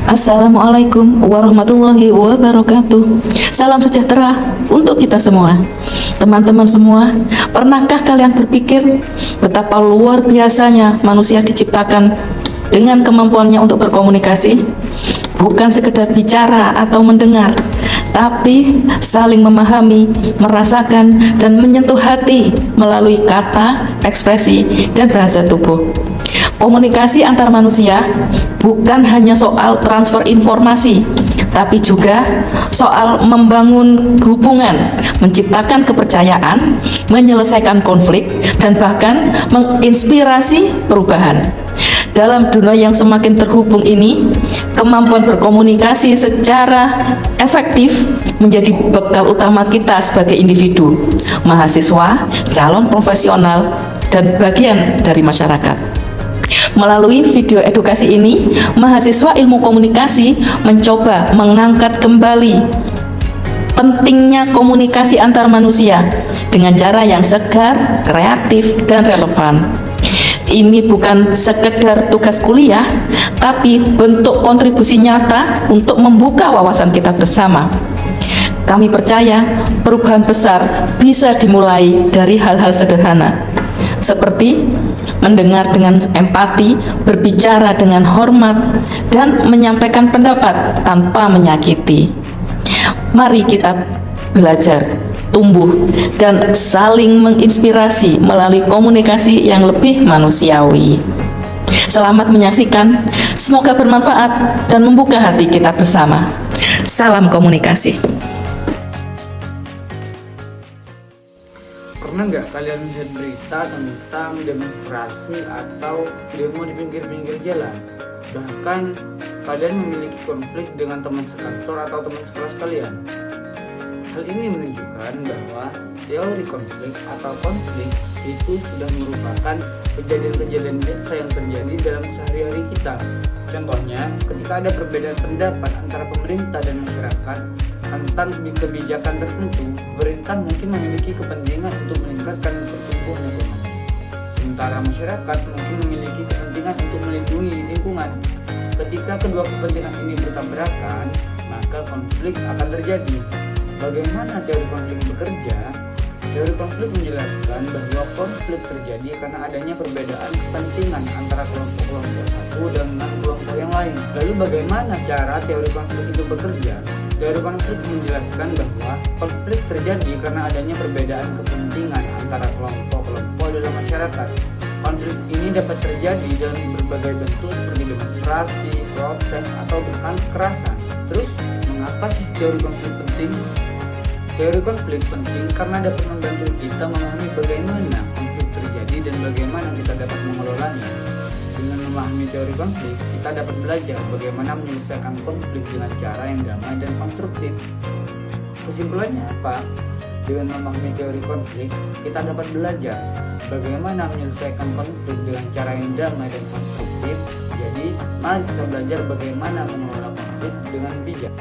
Assalamualaikum warahmatullahi wabarakatuh. Salam sejahtera untuk kita semua. Teman-teman semua, pernahkah kalian berpikir betapa luar biasanya manusia diciptakan dengan kemampuannya untuk berkomunikasi? Bukan sekedar bicara atau mendengar, tapi saling memahami, merasakan, dan menyentuh hati melalui kata, ekspresi, dan bahasa tubuh. Komunikasi antar manusia bukan hanya soal transfer informasi, tapi juga soal membangun hubungan, menciptakan kepercayaan, menyelesaikan konflik, dan bahkan menginspirasi perubahan. Dalam dunia yang semakin terhubung ini, kemampuan berkomunikasi secara efektif menjadi bekal utama kita sebagai individu, mahasiswa, calon profesional, dan bagian dari masyarakat. Melalui video edukasi ini, mahasiswa ilmu komunikasi mencoba mengangkat kembali pentingnya komunikasi antar manusia dengan cara yang segar, kreatif, dan relevan. Ini bukan sekedar tugas kuliah, tapi bentuk kontribusi nyata untuk membuka wawasan kita bersama. Kami percaya perubahan besar bisa dimulai dari hal-hal sederhana, seperti mendengar dengan empati, berbicara dengan hormat, dan menyampaikan pendapat tanpa menyakiti. Mari kita belajar, tumbuh, dan saling menginspirasi melalui komunikasi yang lebih manusiawi. Selamat menyaksikan, semoga bermanfaat dan membuka hati kita bersama. Salam komunikasi. Pernah nggak kalian lihat berita tentang demonstrasi atau demo di pinggir-pinggir jalan? Bahkan kalian memiliki konflik dengan teman sekantor atau teman sekelas kalian. Hal ini menunjukkan bahwa teori konflik atau konflik itu sudah merupakan kejadian-kejadian biasa yang terjadi dalam sehari-hari kita. Contohnya, ketika ada perbedaan pendapat antara pemerintah dan masyarakat tentang kebijakan tertentu, pemerintah mungkin memiliki kepentingan untuk meningkatkan pertumbuhan ekonomi, sementara masyarakat mungkin memiliki kepentingan untuk melindungi lingkungan. Ketika kedua kepentingan ini bertabrakan, maka konflik akan terjadi. Bagaimana teori konflik bekerja? Teori konflik menjelaskan bahwa konflik terjadi karena adanya perbedaan kepentingan antara kelompok-kelompok satu dengan kelompok yang lain. Lalu bagaimana cara teori konflik itu bekerja? Teori konflik menjelaskan bahwa konflik terjadi karena adanya perbedaan kepentingan antara kelompok-kelompok dalam masyarakat. Konflik ini dapat terjadi dalam berbagai bentuk seperti demonstrasi, protes, atau bahkan kekerasan. Terus, mengapa sih teori konflik penting? Teori konflik penting karena dapat membantu kita memahami bagaimana konflik terjadi dan bagaimana kita dapat mengelolanya. Dengan memahami teori konflik, kita dapat belajar bagaimana menyelesaikan konflik dengan cara yang damai dan konstruktif. Kesimpulannya apa? Dengan memahami teori konflik, kita dapat belajar bagaimana menyelesaikan konflik dengan cara yang damai dan konstruktif. Jadi, mari kita belajar bagaimana mengelola konflik dengan bijak.